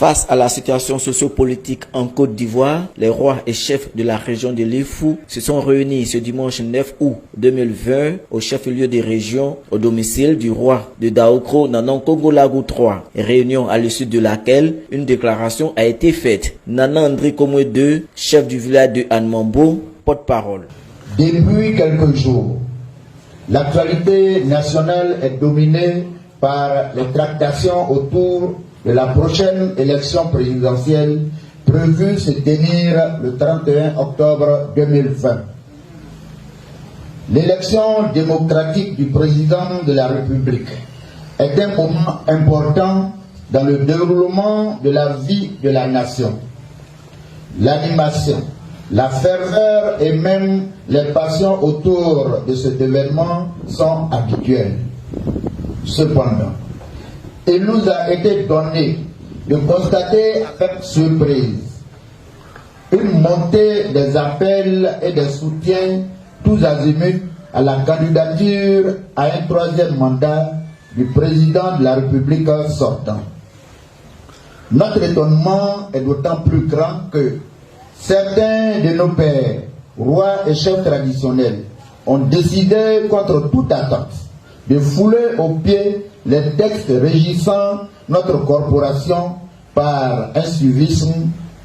Face à la situation sociopolitique en Côte d'Ivoire, les rois et chefs de la région de l'Ifou se sont réunis ce dimanche 9 août 2020 au chef-lieu des régions, au domicile du roi de Daokro, Nanan Kongolagu III. Réunion à l'issue de laquelle une déclaration a été faite. Nanan André Komwe II, chef du village de Anmambo, porte-parole. Depuis quelques jours, l'actualité nationale est dominée par les tractations autour de la prochaine élection présidentielle prévue se tenir le 31 octobre 2020. L'élection démocratique du président de la République est un moment important dans le déroulement de la vie de la nation. L'animation, la ferveur et même les passions autour de cet événement sont habituelles. Cependant, il nous a été donné de constater avec surprise une montée des appels et des soutiens tous azimuts à la candidature à un troisième mandat du président de la République sortant. Notre étonnement est d'autant plus grand que certains de nos pères, rois et chefs traditionnels, ont décidé contre toute attente de fouler aux pieds les textes régissant notre corporation par un suivisme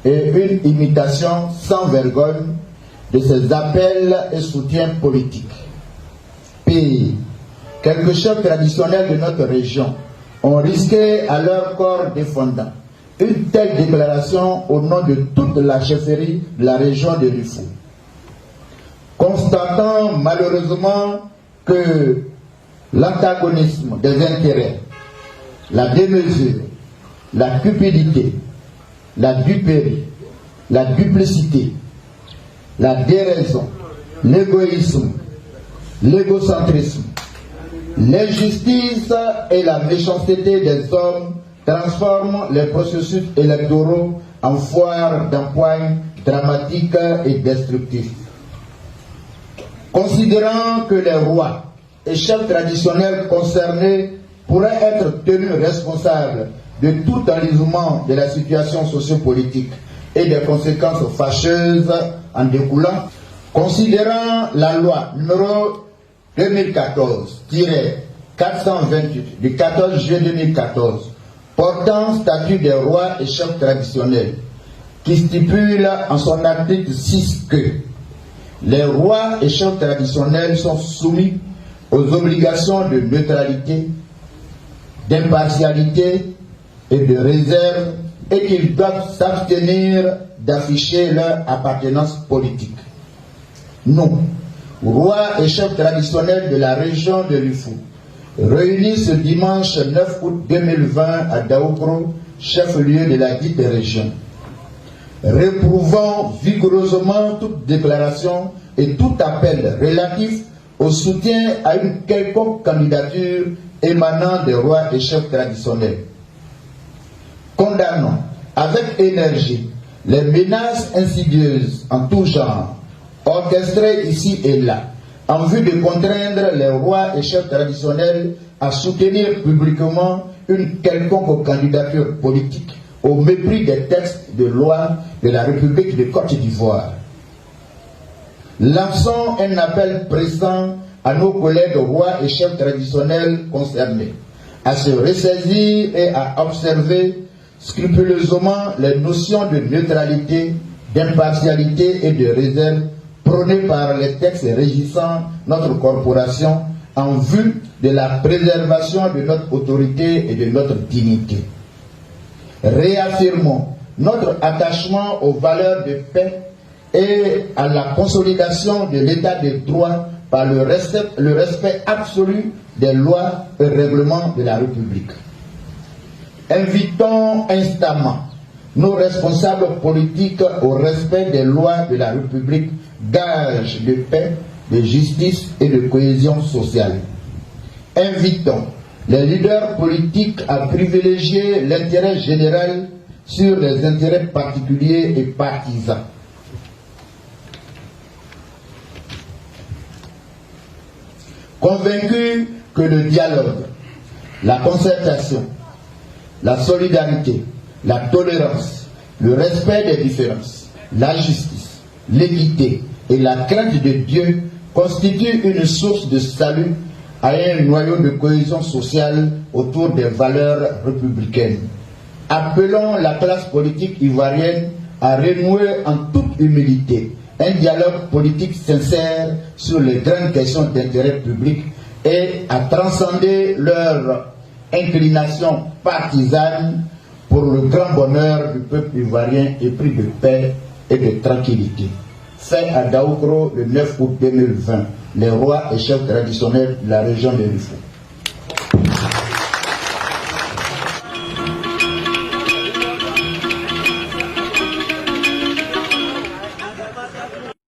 et une imitation sans vergogne de ces appels et soutiens politiques. Puis, quelques chefs traditionnels de notre région ont risqué à leur corps défendant une telle déclaration au nom de toute la chefferie de la région de l'Ifou. Constatant malheureusement que l'antagonisme des intérêts, la démesure, la cupidité, la duperie, la duplicité, la déraison, l'égoïsme, l'égocentrisme, l'injustice et la méchanceté des hommes transforment les processus électoraux en foire d'empoigne dramatiques et destructifs. Considérant que les rois et chefs traditionnels concernés pourraient être tenus responsables de tout enlisement de la situation sociopolitique et des conséquences fâcheuses en découlant, considérant la loi numéro 2014-428 du 14 juillet 2014 portant statut des rois et chefs traditionnels, qui stipule en son article 6 que les rois et chefs traditionnels sont soumis aux obligations de neutralité, d'impartialité et de réserve, et qu'ils doivent s'abstenir d'afficher leur appartenance politique. Nous, rois et chefs traditionnels de la région de l'Ifou, réunis ce dimanche 9 août 2020 à Daokro, chef-lieu de la dite région, réprouvons vigoureusement toute déclaration et tout appel relatif au soutien à une quelconque candidature émanant des rois et chefs traditionnels. Condamnons avec énergie les menaces insidieuses en tout genre, orchestrées ici et là, en vue de contraindre les rois et chefs traditionnels à soutenir publiquement une quelconque candidature politique au mépris des textes de loi de la République de Côte d'Ivoire. Lançons un appel pressant à nos collègues rois et chefs traditionnels concernés à se ressaisir et à observer scrupuleusement les notions de neutralité, d'impartialité et de réserve prônées par les textes régissant notre corporation en vue de la préservation de notre autorité et de notre dignité. Réaffirmons notre attachement aux valeurs de paix et à la consolidation de l'état de droit par le respect absolu des lois et règlements de la République. Invitons instamment nos responsables politiques au respect des lois de la République, gage de paix, de justice et de cohésion sociale. Invitons les leaders politiques à privilégier l'intérêt général sur les intérêts particuliers et partisans. Convaincus que le dialogue, la concertation, la solidarité, la tolérance, le respect des différences, la justice, l'équité et la crainte de Dieu constituent une source de salut à un noyau de cohésion sociale autour des valeurs républicaines. Appelons la classe politique ivoirienne à renouer en toute humilité un dialogue politique sincère sur les grandes questions d'intérêt public et à transcender leur inclination partisane pour le grand bonheur du peuple ivoirien épris de paix et de tranquillité. Fait à Daoukro le 9 août 2020, les rois et chefs traditionnels de la région de Rufou.